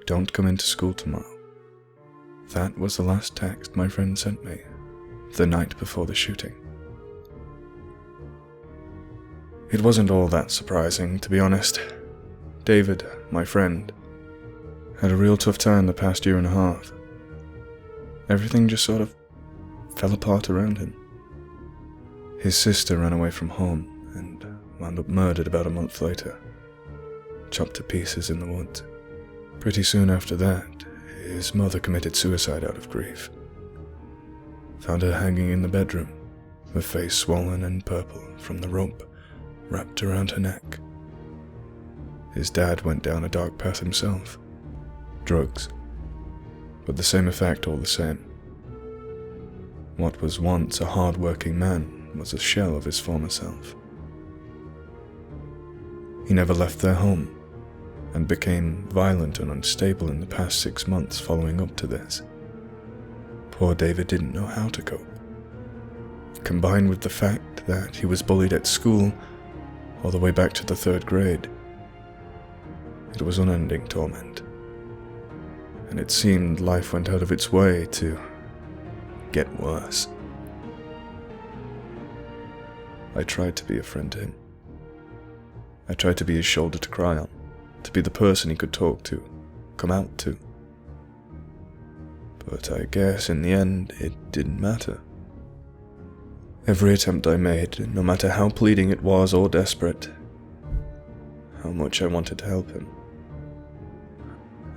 don't come into school tomorrow. That was the last text my friend sent me, the night before the shooting. It wasn't all that surprising, to be honest. David, my friend, had a real tough time the past year and a half. Everything just sort of fell apart around him. His sister ran away from home and wound up murdered about a month later, chopped to pieces in the woods. Pretty soon after that, his mother committed suicide out of grief. Found her hanging in the bedroom, her face swollen and purple from the rope wrapped around her neck. His dad went down a dark path himself. Drugs. But the same effect all the same. What was once a hard-working man was a shell of his former self. He never left their home, and became violent and unstable in the past 6 months following up to this. Poor David didn't know how to cope. Combined with the fact that he was bullied at school all the way back to the 3rd grade, it was unending torment. And it seemed life went out of its way to get worse. I tried to be a friend to him. I tried to be his shoulder to cry on, to be the person he could talk to, come out to. But I guess in the end, it didn't matter. Every attempt I made, no matter how pleading it was or desperate, how much I wanted to help him.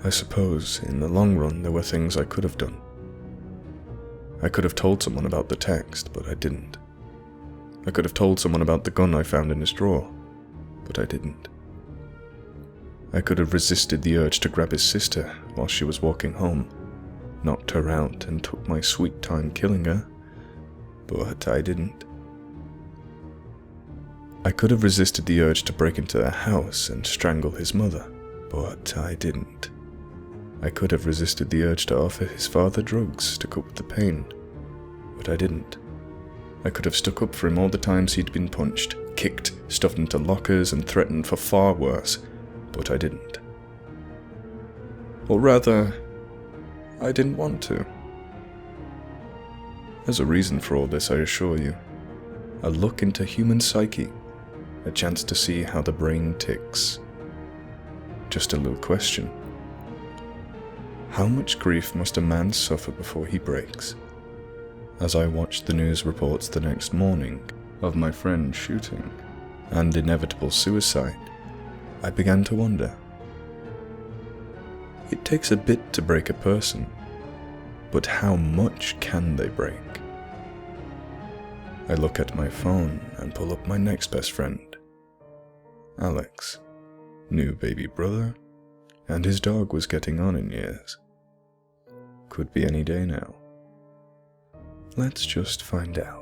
I suppose, in the long run, there were things I could have done. I could have told someone about the text, but I didn't. I could have told someone about the gun I found in his drawer, but I didn't. I could have resisted the urge to grab his sister while she was walking home, knocked her out and took my sweet time killing her, but I didn't. I could have resisted the urge to break into their house and strangle his mother, but I didn't. I could have resisted the urge to offer his father drugs to cope with the pain, but I didn't. I could have stuck up for him all the times he'd been punched, kicked, stuffed into lockers, and threatened for far worse, but I didn't. Or rather, I didn't want to. There's a reason for all this, I assure you. A look into human psyche, a chance to see how the brain ticks. Just a little question. How much grief must a man suffer before he breaks? As I watched the news reports the next morning of my friend's shooting and inevitable suicide, I began to wonder. It takes a bit to break a person, but how much can they break? I look at my phone and pull up my next best friend, Alex, new baby brother, and his dog was getting on in years. Could be any day now. Let's just find out.